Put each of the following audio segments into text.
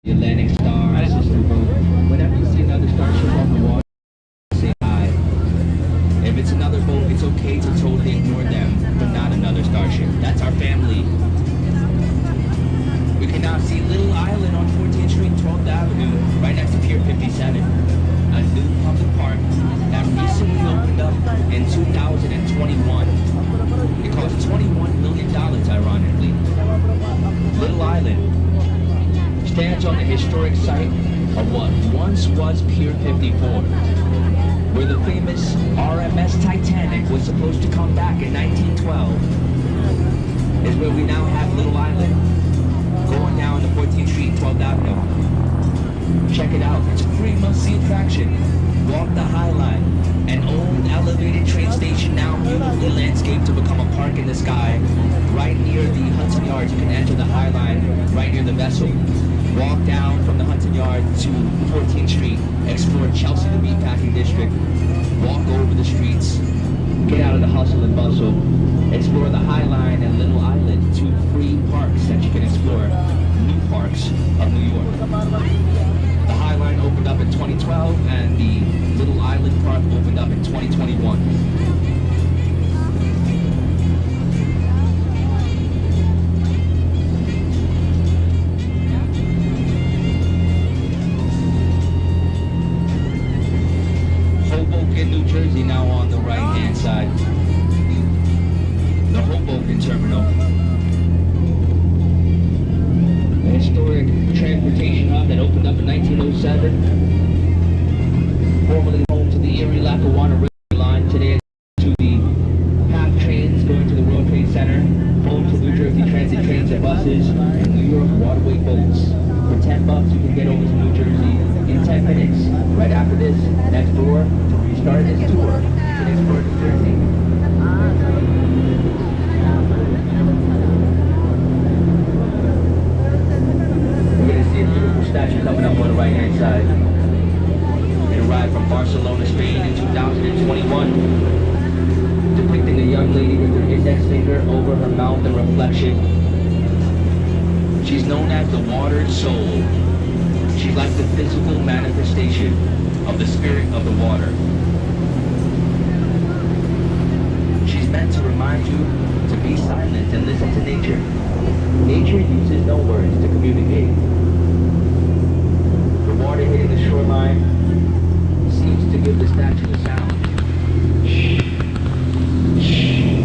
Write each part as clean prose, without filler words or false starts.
The Atlantic Star, sister boat. Whenever you see another starship on the water, say hi. If it's another boat, it's okay to totally ignore them, but not another starship. That's our family. We can now see Little Island on 14th Street, 12th Avenue, right next to Pier 57. A new public park that recently opened up in 2021. It cost $21 million, ironically. Little Island stands on the historic site of what once was Pier 54, where the famous RMS Titanic was supposed to come back in 1912, is where we now have Little Island, going down the 14th Street, 12th Avenue. Check it out, it's a free must-see attraction. Walk the High Line, an old elevated train station now beautifully landscaped to become a park in the sky. Right near the Hudson Yards, you can enter the High Line, right near the vessel. Walk down from the Hudson Yard to 14th Street, explore Chelsea, the meatpacking district, walk over the streets, get out of the hustle and bustle, explore the High Line and Little Island, two free parks that you can explore, new parks of New York. The High Line opened up in 2012 and the Little Island Park opened up in 2021. Hoboken, New Jersey, now on the right-hand side. The Hoboken Terminal. A historic transportation hub that opened up in 1907. Formerly home to the Erie-Lackawanna Railway Line. Today to the PATH trains going to the World Trade Center. Home to New Jersey Transit trains and buses. And New York waterway boats. For $10 you can get over to New Jersey in 10 minutes. Right after this, next door, to restart this tour, you can explore New Jersey. We're going to see a beautiful statue coming up on the right-hand side. It arrived from Barcelona, Spain in 2021, depicting a young lady with her index finger over her mouth in reflection. She's known as the watered soul. She's like the physical manifestation of the spirit of the water. She's meant to remind you to be silent and listen to nature. Nature uses no words to communicate. The water hitting the shoreline seems to give the statue a sound. Shh. Shh.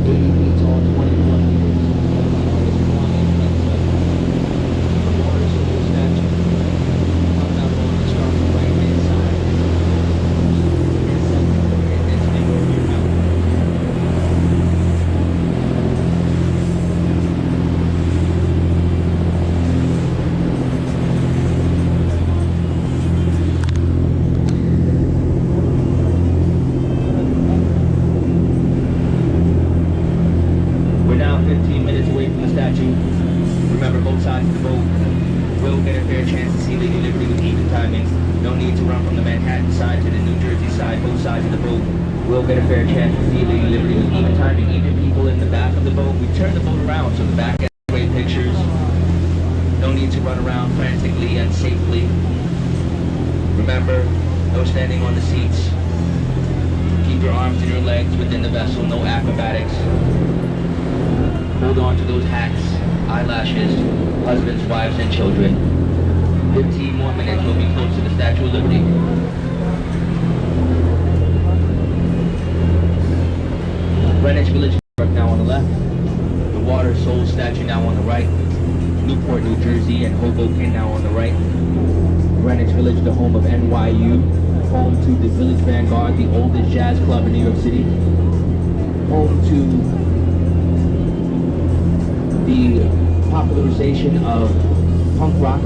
80 feet tall, 21 meters. Remember, both sides of the boat will get a fair chance to see Lady Liberty with even timing. No need to run from the Manhattan side to the New Jersey side. Both sides of the boat will get a fair chance to see Lady Liberty with even timing. Even people in the back of the boat, we turn the boat around so the back gets great pictures. No need to run around frantically and safely. Remember, no standing on the seats. Keep your arms and your legs within the vessel. No acrobatics. Hold on to those hats, eyelashes, husbands, wives, and children. 15 more minutes, we'll be close to the Statue of Liberty. Greenwich Village Park now on the left. The Water Soul statue now on the right. Newport, New Jersey, and Hoboken now on the right. Greenwich Village, the home of NYU. Home to the Village Vanguard, the oldest jazz club in New York City. Home to the popularization of punk rock.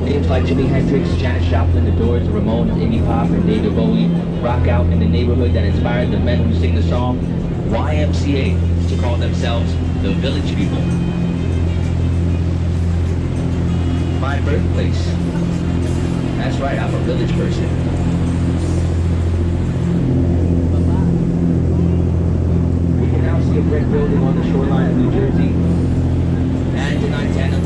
Names like Jimi Hendrix, Janis Joplin, The Doors, The Ramones, Iggy Pop, and David Bowie rock out in the neighborhood that inspired the men who sing the song YMCA to call themselves the Village People. My birthplace. That's right, I'm a village person. We can now see a brick building on the shoreline of New Jersey and an antenna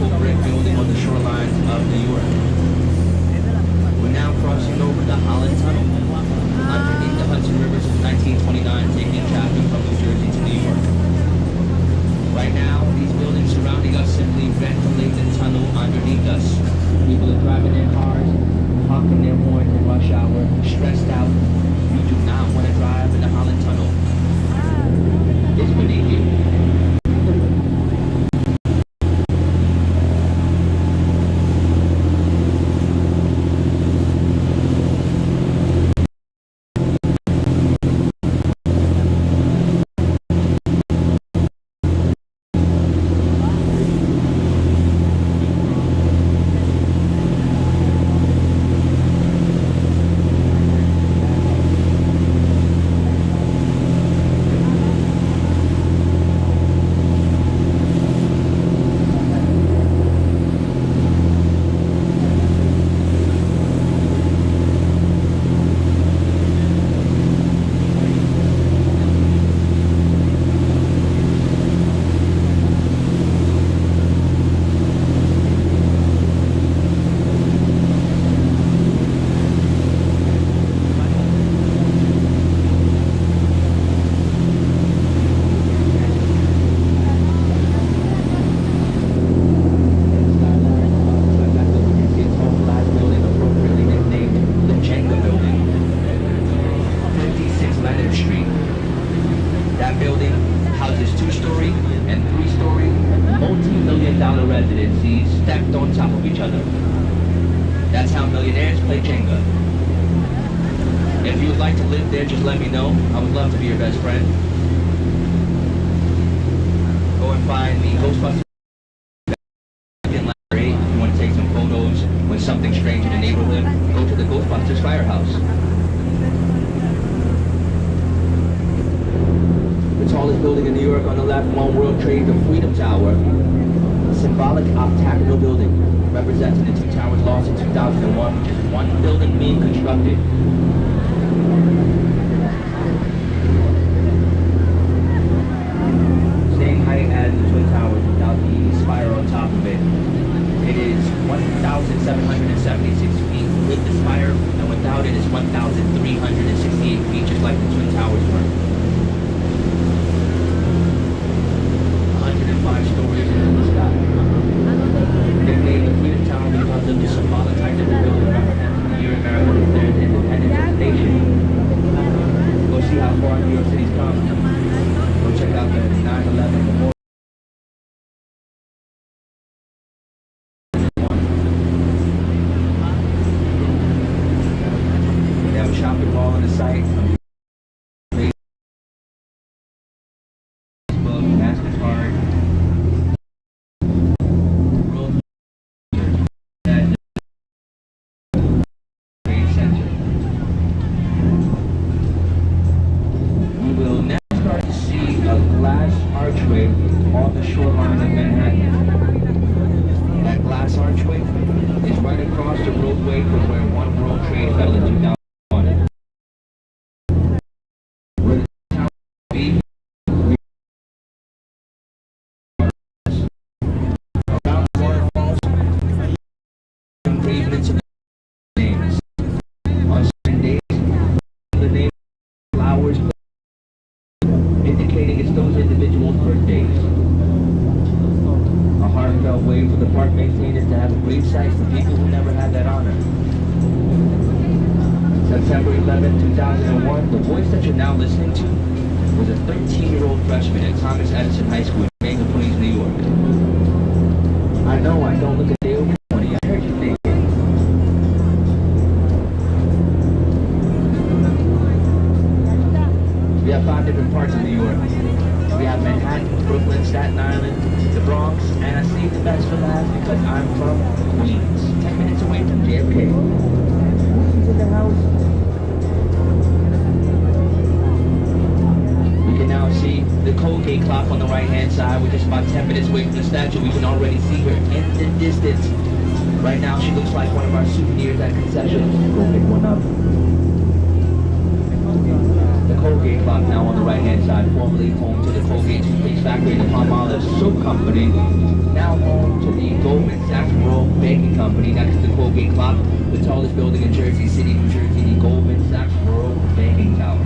residencies stacked on top of each other. That's how millionaires play Jenga. If you would like to live there, just let me know. I would love to be your best friend. Go and find the Ghostbusters in Ladder 8 if you want to take some photos when something strange in the neighborhood. Go to the Ghostbusters firehouse. The tallest building in New York on the left, One World Trade, the Freedom Tower. A symbolic octagonal building representing the two towers lost in 2001, which is one building being constructed. Same height as the Twin Towers without the spire on top of it. It is 1,776 feet with the spire, and without it is 1,368 feet, just like the Twin Towers were. 105 stories in the sky. Nicknamed the Freedom Tower because of the symbolic height of the building representing the year America declared independence as a nation. Go see how far New York City's come. Go check out the 9/11 memorial. They have a shopping mall on the site. Facebook, MasterCard. Archway on the shoreline of Manhattan. That glass archway is right across the roadway from where One World Trade fell in 2001. Where the tower will be around the waterfalls, engravements of names. On certain days, the name flowers indicating it's those individuals' birthdays. A heartfelt way for the park maintainers to have a great site for people who never had that honor. September 11, 2001, the voice that you're now listening to was a 13-year-old freshman at Thomas Edison High School in Jamaica Plains, New York. I know I don't look a day over 20. I heard you think. We have 5 different parts of New York. We have Manhattan, Brooklyn, Staten Island, the Bronx, and I saved the best for last because I'm from Queens, 10 minutes away from JFK. Who's in the house? We can now see the Colgate clock on the right-hand side. We're just about 10 minutes away from the statue. We can already see her in the distance. Right now, she looks like one of our souvenirs at concessions. Go pick one up. The Colgate clock now on the right-hand side, formerly home to the Colgate toothpaste factory and the Palmolive soap company, now home to the Goldman Sachs World Banking Company. Next to the Colgate clock, the tallest building in Jersey City, New Jersey, the Goldman Sachs World Banking Tower.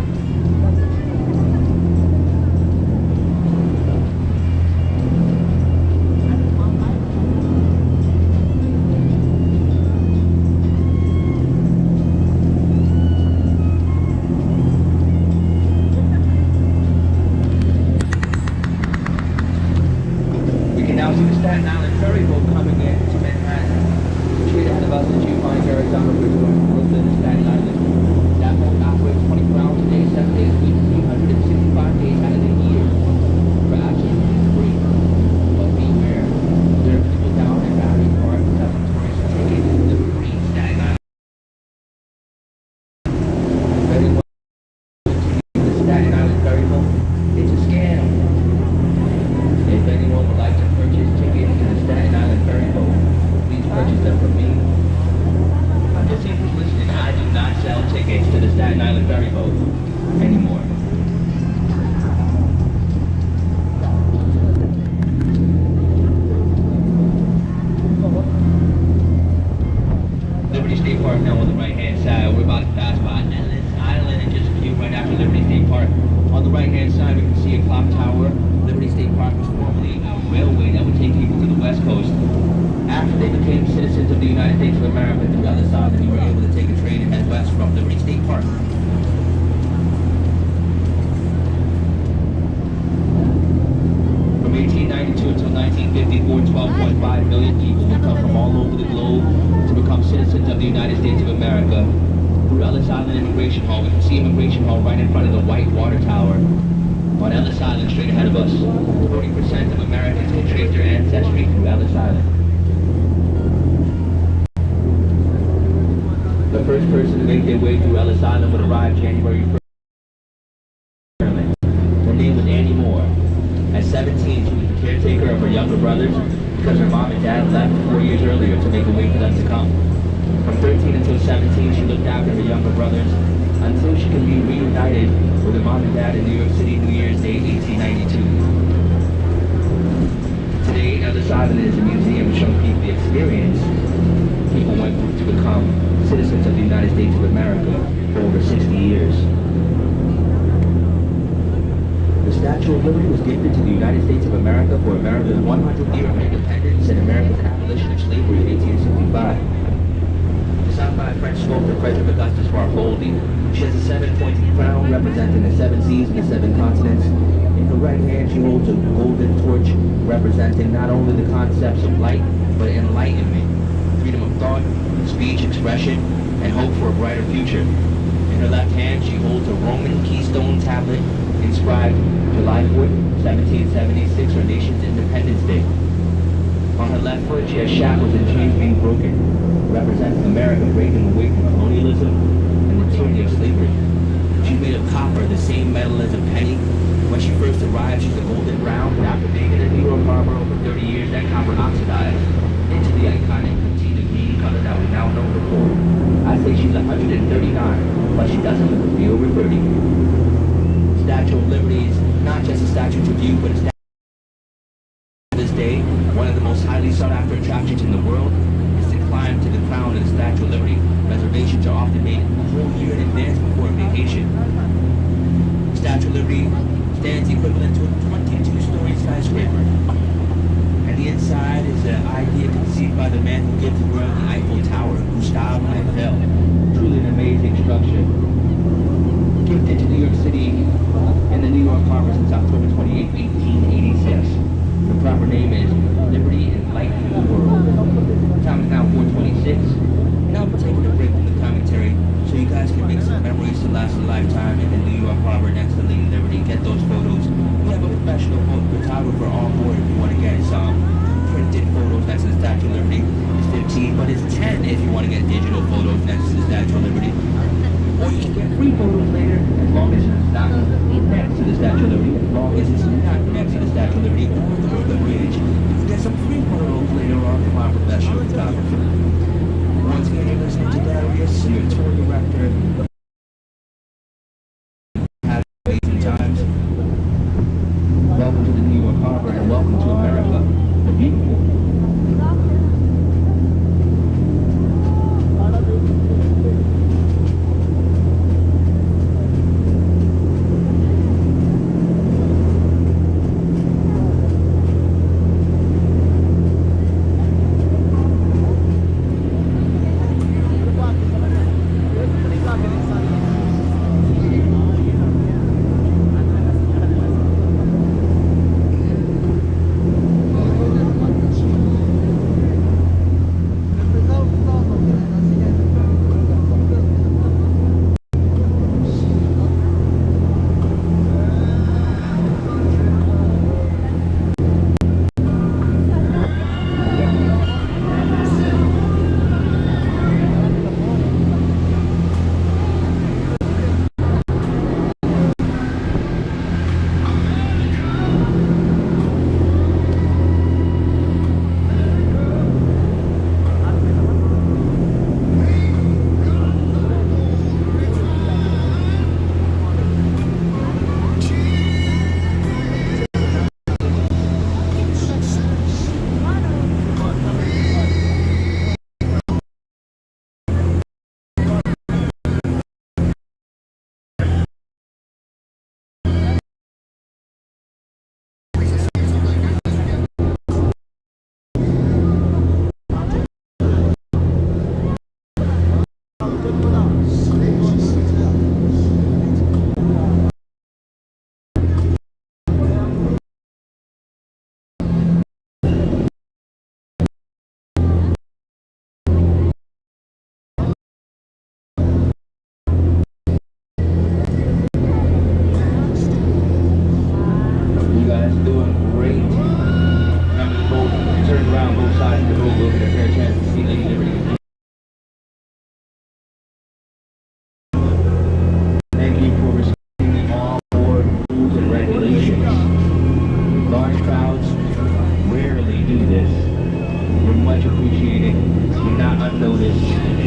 Now see the Staten Island ferry boat coming in to Manhattan. Straight ahead of us, the G-Fine ferry summer bridge going from Brooklyn to Staten Island. That boat operates 24 hours a day, 7 days a week, 365 days out of the year for absolutely free. But beware, there are people down in Battery Park selling tourist tickets to the free Staten Island. If anyone the Staten Island ferry boat, it's a scam. If anyone would like to purchase tickets to the Staten Island ferry boat, please purchase them from me. I'm just simply listening. I do not sell tickets to the Staten Island ferry boat anymore. Liberty State Park now on the right-hand side. We're about to pass by Ellis Island in just a few right after Liberty State Park. On the right-hand side, we can see a clock tower. Liberty State Park was formerly a railway that would take people to the West Coast. After they became citizens of the United States of America, to the other side, and you were able to take a train and head west from Liberty State Park. From 1892 until 1954, 12.5 million million people would come from all over the globe to become citizens of the United States of America. Through Ellis Island Immigration Hall, we can see Immigration Hall right in front of the White Water Tower. On Ellis Island, straight ahead of us, 40% of Americans can trace their ancestry through Ellis Island. The first person to make their way through Ellis Island would arrive January 1st. Her name was Annie Moore. At 17, she was the caretaker of her younger brothers because her mom and dad left 4 years earlier to make a way for them to come. From 13 until 17, she looked after her younger brothers until she could be reunited with her mom and dad in New York City, New Year's Day, 1892. Today, Ellis Island is a museum showing people the experience people went through to become citizens of the United States of America for over 60 years. The Statue of Liberty was gifted to the United States of America for America's 100th year of independence and America's abolition of slavery in 1865. Designed by French sculptor Frederick Augustus Bartholdi, she has a 7-pointed crown representing the 7 seas and the 7 continents. In her right hand, she holds a golden torch representing not only the concepts of light, but enlightenment, freedom of thought, speech, expression, and hope for a brighter future. In her left hand, she holds a Roman keystone tablet inscribed July 4th, 1776, our nation's Independence Day. On her left foot, she has shackles and chains being broken, representing America breaking away from colonialism and the tyranny of slavery. She's made of copper, the same metal as a penny. When she first arrived, she's a golden brown, but after being in the New York Harbor over 30 years, that copper oxidized into the iconic patina green color that we now know her for. I say she's 139, but she doesn't look a be over 30. Statue of Liberty is not just a statue to view, but a statue to this day. One of the most highly sought after attractions in the world is to climb to the crown of the Statue of Liberty. Reservations are often made a whole year in advance before a vacation. The Statue of Liberty stands equivalent to a 22-story skyscraper. And the inside is an idea conceived by the man who gave the world the Eiffel Tower, Gustave Eiffel. Truly an amazing structure. Gifted to New York City in the New York Harbor since October 28, 1886. The proper name is Liberty Enlightening the World. The time is now 4:26, and I'll be taking a break from the commentary so you guys can make some memories to last a lifetime in the New York Harbor next to Lady Liberty. Get those photos. We have a professional photographer on board if you want to get some printed photos next to the Statue of Liberty. It's 15, but it's 10 if you want to get digital photos next to the Statue of Liberty. Or you can get free photos later, as long as it's not next to the Statue of Liberty, as long as it's not next to the Statue of Liberty or the Brooklyn Bridge. You can get some free photos later on from our professional photographer. Once again, you're listening to Darius, your tour director. Have amazing times. Welcome to the New York Harbor and welcome to America, the beautiful. much appreciated. You're not unnoticed.